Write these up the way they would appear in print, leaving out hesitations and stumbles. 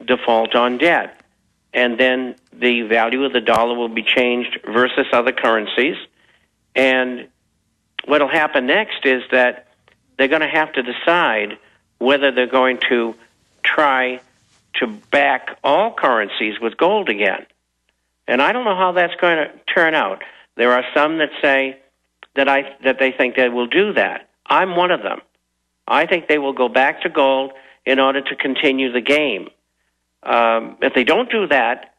default on debt. And then the value of the dollar will be changed versus other currencies. And what will happen next is that they're going to have to decide whether they're going to try to back all currencies with gold again. And I don't know how that's going to turn out. There are some that say that they think they will do that. I'm one of them. I think they will go back to gold in order to continue the game. If they don't do that,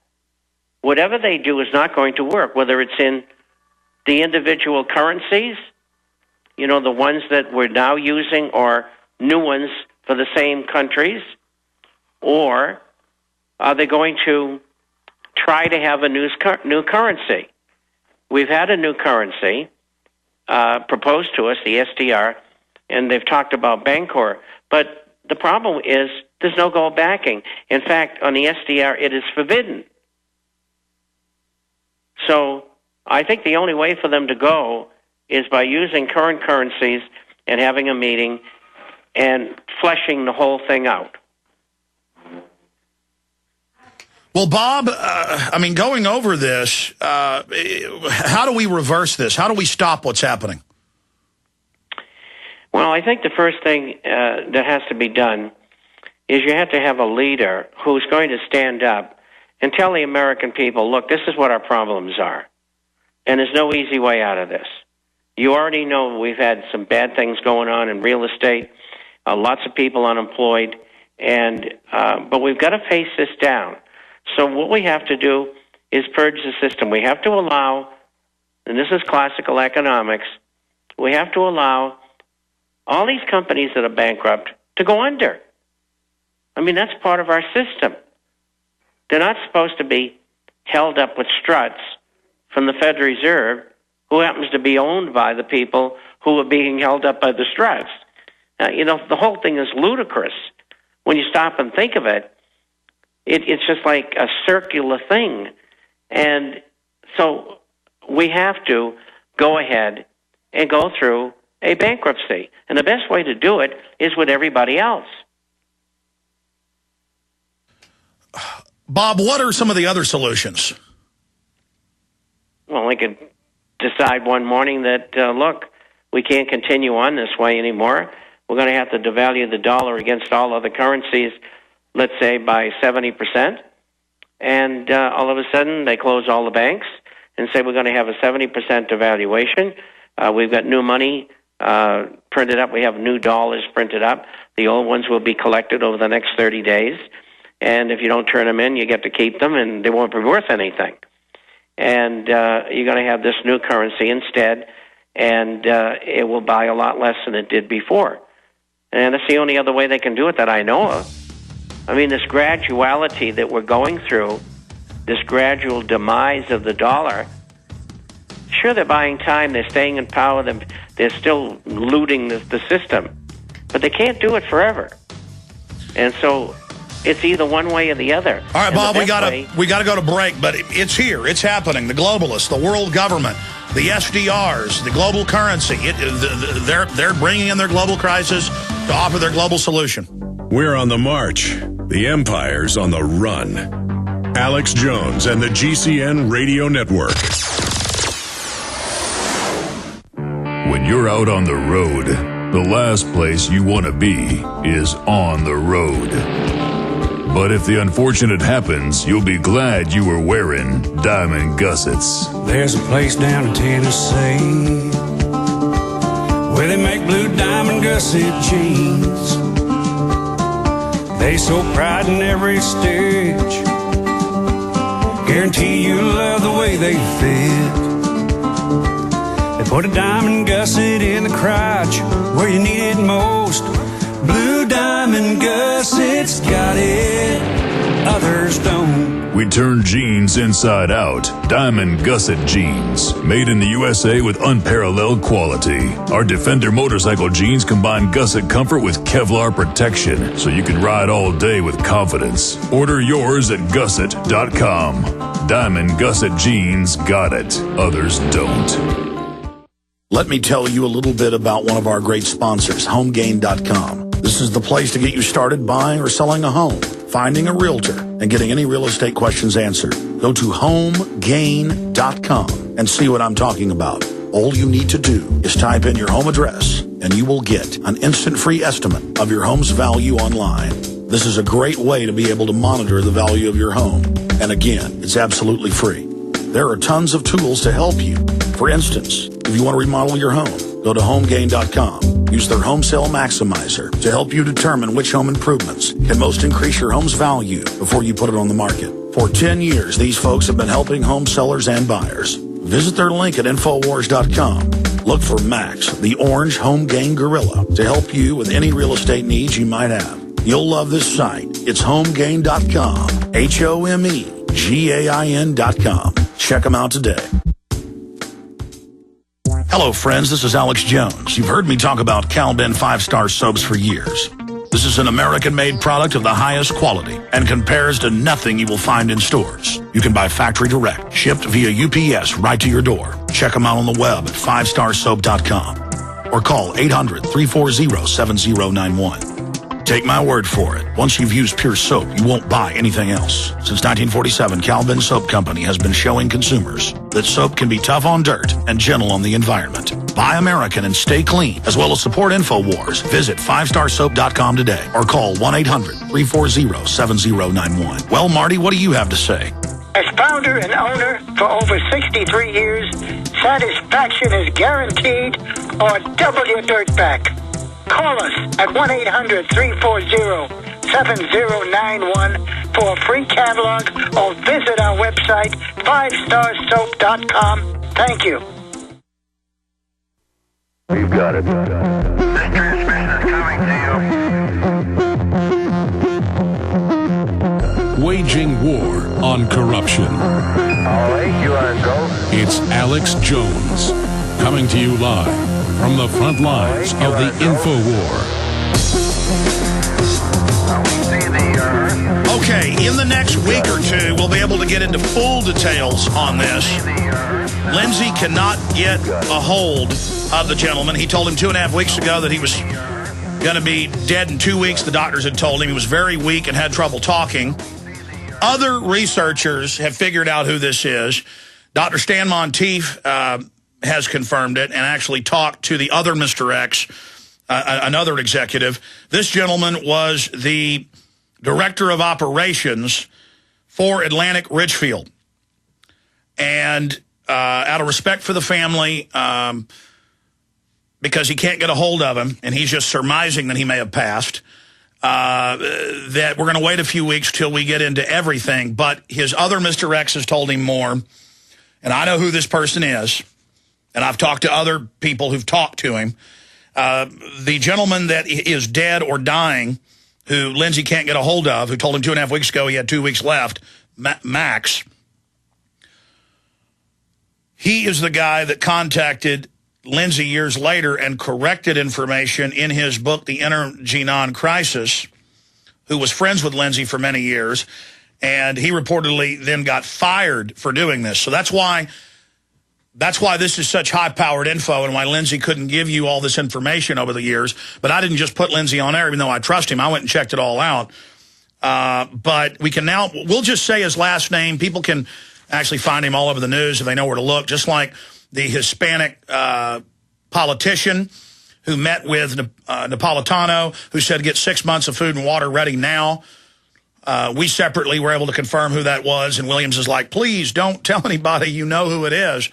whatever they do is not going to work, whether it's in the individual currencies, you know, the ones that we're now using, or new ones for the same countries, or are they going to try to have a new currency? We've had a new currency proposed to us, the SDR, and they've talked about Bancor. But the problem is there's no gold backing. In fact, on the SDR, it is forbidden. So I think the only way for them to go is by using current currencies and having a meeting and fleshing the whole thing out. Well, Bob, I mean, going over this, how do we reverse this? How do we stop what's happening? Well, I think the first thing that has to be done is you have to have a leader who's going to stand up and tell the American people, look, this is what our problems are, and there's no easy way out of this. You already know we've had some bad things going on in real estate, lots of people unemployed, and but we've got to face this down. So what we have to do is purge the system. We have to allow, and this is classical economics, we have to allow all these companies that are bankrupt to go under. I mean, that's part of our system. They're not supposed to be held up with struts from the Federal Reserve, who happens to be owned by the people who are being held up by the struts. You know, the whole thing is ludicrous. When you stop and think of it, it's just like a circular thing. And so we have to go ahead and go through a bankruptcy. And the best way to do it is with everybody else. Bob, what are some of the other solutions? Well, they could decide one morning that, look, we can't continue on this way anymore. We're going to have to devalue the dollar against all other currencies, let's say by 70%. And all of a sudden, they close all the banks and say we're going to have a 70% devaluation. We've got new money printed up. We have new dollars printed up. The old ones will be collected over the next 30 days. And if you don't turn them in, you get to keep them, and they won't be worth anything. And you're going to have this new currency instead, and it will buy a lot less than it did before. And that's the only other way they can do it that I know of. I mean, this graduality that we're going through, this gradual demise of the dollar, sure, they're buying time, they're staying in power, they're still looting the system, but they can't do it forever. And so it's either one way or the other. All right, Bob, we gotta go to break, but it's here. It's happening. The globalists, the world government, the SDRs, the global currency, they're bringing in their global crisis to offer their global solution. We're on the march. The empire's on the run. Alex Jones and the GCN Radio Network. When you're out on the road, the last place you want to be is on the road. But if the unfortunate happens, you'll be glad you were wearing diamond gussets. There's a place down in Tennessee where they make blue diamond gusset jeans. They so pride in every stitch, guarantee you'll love the way they fit. They put a diamond gusset in the crotch where you need it most. Blue diamond gussets got it, others don't. We turn jeans inside out. Diamond gusset jeans. Made in the USA with unparalleled quality. Our Defender motorcycle jeans combine gusset comfort with Kevlar protection, so you can ride all day with confidence. Order yours at gusset.com. Diamond gusset jeans got it, others don't. Let me tell you a little bit about one of our great sponsors, HomeGain.com. This is the place to get you started buying or selling a home. finding a realtor and getting any real estate questions answered. Go to homegain.com and see what I'm talking about. All you need to do is type in your home address and you will get an instant free estimate of your home's value online. This is a great way to be able to monitor the value of your home. And again, it's absolutely free. There are tons of tools to help you. For instance, if you want to remodel your home, go to homegain.com. Use their home sale maximizer to help you determine which home improvements can most increase your home's value before you put it on the market. For 10 years, these folks have been helping home sellers and buyers. Visit their link at Infowars.com. Look for Max, the orange home gain gorilla, to help you with any real estate needs you might have. You'll love this site. It's homegain.com. HOMEGAIN.com. Check them out today. Hello, friends. This is Alex Jones. You've heard me talk about Cal-Ben 5-star soaps for years. This is an American-made product of the highest quality and compares to nothing you will find in stores. You can buy factory direct, shipped via UPS right to your door. Check them out on the web at 5starsoap.com or call 800-340-7091. Take my word for it. Once you've used pure soap, you won't buy anything else. Since 1947, Cal-Ben Soap Company has been showing consumers that soap can be tough on dirt and gentle on the environment. Buy American and stay clean, as well as support InfoWars. Visit 5starsoap.com today or call 1-800-340-7091. Well, Marty, what do you have to say? As founder and owner for over 63 years, satisfaction is guaranteed or double your dirt back. Call us at 1-800-340-7091 for a free catalog or visit our website, 5starsoap.com. Thank you. We've got it. This transmission is coming to you. Waging war on corruption. All right, you are go. It's Alex Jones, coming to you live from the front lines of the InfoWar. Okay, in the next week or two, we'll be able to get into full details on this. Lindsey cannot get a hold of the gentleman. He told him 2.5 weeks ago that he was going to be dead in 2 weeks. The doctors had told him he was very weak and had trouble talking. Other researchers have figured out who this is. Dr. Stan Monteith has confirmed it and actually talked to the other Mr. X, another executive. This gentleman was the director of operations for Atlantic Richfield. And out of respect for the family, because he can't get a hold of him, and he's just surmising that he may have passed, that we're going to wait a few weeks till we get into everything. But his other Mr. X has told him more, and I know who this person is, and I've talked to other people who've talked to him. The gentleman that is dead or dying, who Lindsey can't get a hold of, who told him 2.5 weeks ago he had 2 weeks left, Max, he is the guy that contacted Lindsey years later and corrected information in his book, The Energy Non-Crisis, who was friends with Lindsey for many years, and he reportedly then got fired for doing this. So that's why this is such high-powered info and why Lindsey couldn't give you all this information over the years. But I didn't just put Lindsey on air, even though I trust him. I went and checked it all out. But we can now, we'll just say his last name. People can actually find him all over the news if they know where to look, just like the Hispanic politician who met with Napolitano, who said get 6 months of food and water ready now. We separately were able to confirm who that was, and Williams is like, please don't tell anybody, you know who it is.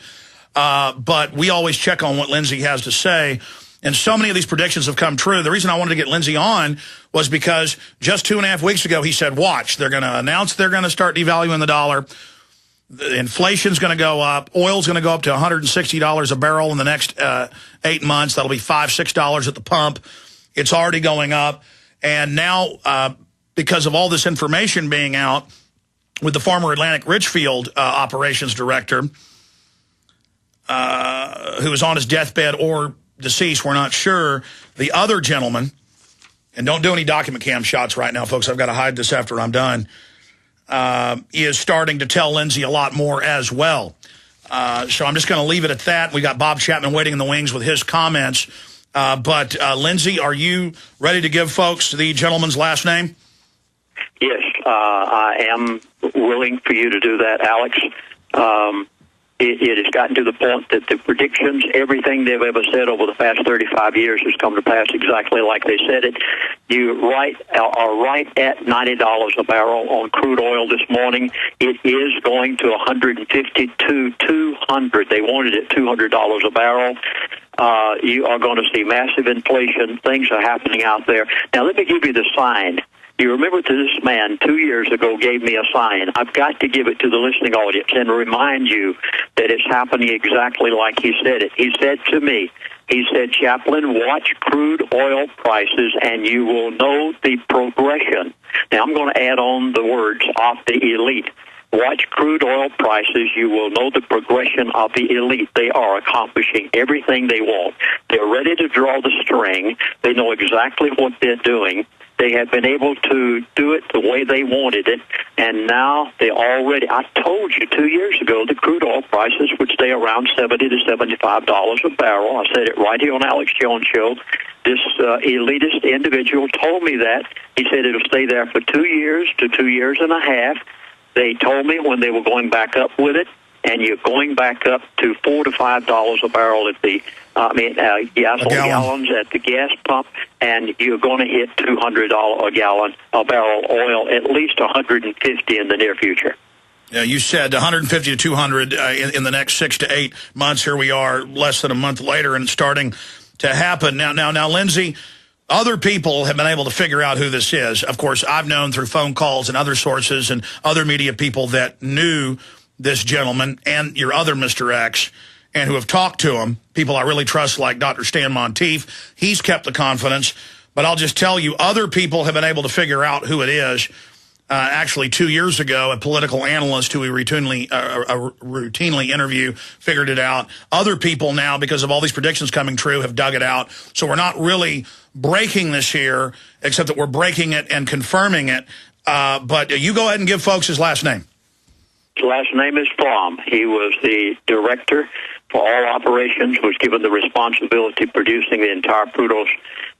But we always check on what Lindsey has to say, and so many of these predictions have come true. The reason I wanted to get Lindsey on was because just 2.5 weeks ago he said, watch, they're going to announce they're going to start devaluing the dollar. The inflation's going to go up. Oil's going to go up to $160 a barrel in the next 8 months. That'll be $5, $6 at the pump. It's already going up. And now, because of all this information being out with the former Atlantic Richfield operations director, who is on his deathbed or deceased, we're not sure, the other gentleman, and don't do any document cam shots right now, folks. I've got to hide this after I'm done, is starting to tell Lindsey a lot more as well. So I'm just going to leave it at that. We got Bob Chapman waiting in the wings with his comments. But Lindsey, are you ready to give folks the gentleman's last name? Yes. I am willing for you to do that, Alex. It has gotten to the point that the predictions, everything they've ever said over the past 35 years has come to pass exactly like they said it. You are right at $90 a barrel on crude oil this morning. It is going to 150 to 200. They wanted it $200 a barrel. You are going to see massive inflation. Things are happening out there. Now, let me give you the sign. You remember this man 2 years ago gave me a sign. I've got to give it to the listening audience and remind you that it's happening exactly like he said it. He said to me, he said, Chaplain, watch crude oil prices and you will know the progression. Now, I'm going to add on the words of the elite. Watch crude oil prices, you will know the progression of the elite. They are accomplishing everything they want. They're ready to draw the string. They know exactly what they're doing. They have been able to do it the way they wanted it, and now they already, I told you 2 years ago, the crude oil prices would stay around $70 to $75 a barrel. I said it right here on Alex Jones Show. This elitist individual told me that. He said it'll stay there for 2 years to 2 years and a half. They told me when they were going back up with it, and you're going back up to $4 to $5 a barrel at the gallons at the gas pump, and you're going to hit $200 a gallon a barrel oil, at least 150 in the near future. Yeah, you said 150 to 200 in the next 6 to 8 months. Here we are, less than a month later, and it's starting to happen. Now, Lindsey, other people have been able to figure out who this is. Of course, I've known through phone calls and other sources and other media people that knew this gentleman and your other Mr. X, and who have talked to him, people I really trust like Dr. Stan Monteith. He's kept the confidence. But I'll just tell you, other people have been able to figure out who it is. Actually, 2 years ago, a political analyst who we routinely interview figured it out. Other people now, because of all these predictions coming true, have dug it out. So we're not really breaking this here, except that we're breaking it and confirming it. But you go ahead and give folks his last name. His last name is Flom. He was the director for all operations, was given the responsibility of producing the entire Prudhoe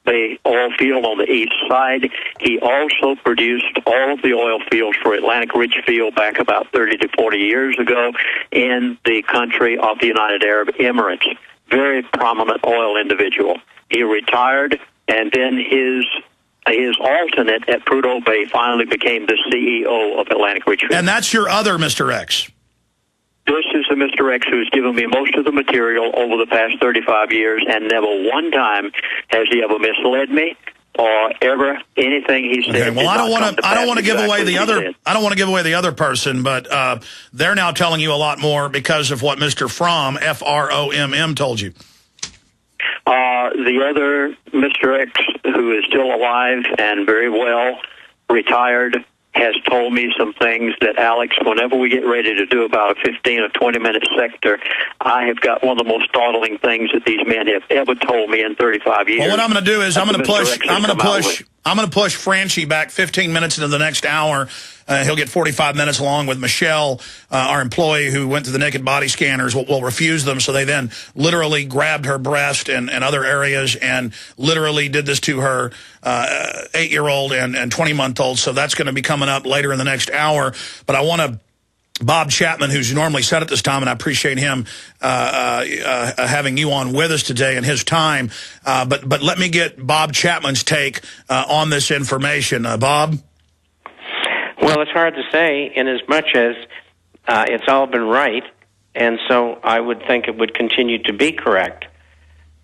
Bay oil field on the east side. He also produced all of the oil fields for Atlantic Ridge Field back about 30 to 40 years ago in the country of the United Arab Emirates. Very prominent oil individual. He retired, and then his alternate at Prudhoe Bay finally became the CEO of Atlantic Ridge Field. And that's your other Mr. X. This is the Mr. X who has given me most of the material over the past 35 years, and never one time has he ever misled me or ever anything he said. Okay, well, I don't want to give away the other. I don't want to give away the other person, but they're now telling you a lot more because of what Mr. Fromm, F-R-O-M-M, told you. The other Mr. X, who is still alive and very well, retired, has told me some things that, Alex, whenever we get ready to do about a 15 or 20-minute sector, I have got one of the most startling things that these men have ever told me in 35 years. Well, what I'm going to do is I'm going to push Franchi back 15 minutes into the next hour. He'll get 45 minutes along with Michelle, our employee who went to the naked body scanners. Will refuse them, so they then literally grabbed her breast and other areas and literally did this to her 8-year-old and 20-month-old. So that's going to be coming up later in the next hour. But I want to Bob Chapman, who's normally set at this time, and I appreciate him having you on with us today and his time. But let me get Bob Chapman's take on this information. Bob? Well, it's hard to say in as much as it's all been right, and so I would think it would continue to be correct,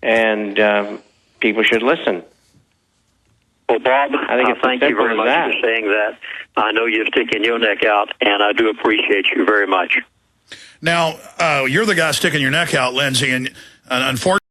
and people should listen. Well, Bob, I think it's thank you very much for saying that. I know you're sticking your neck out, and I do appreciate you very much. Now, you're the guy sticking your neck out, Lindsey, and unfortunately,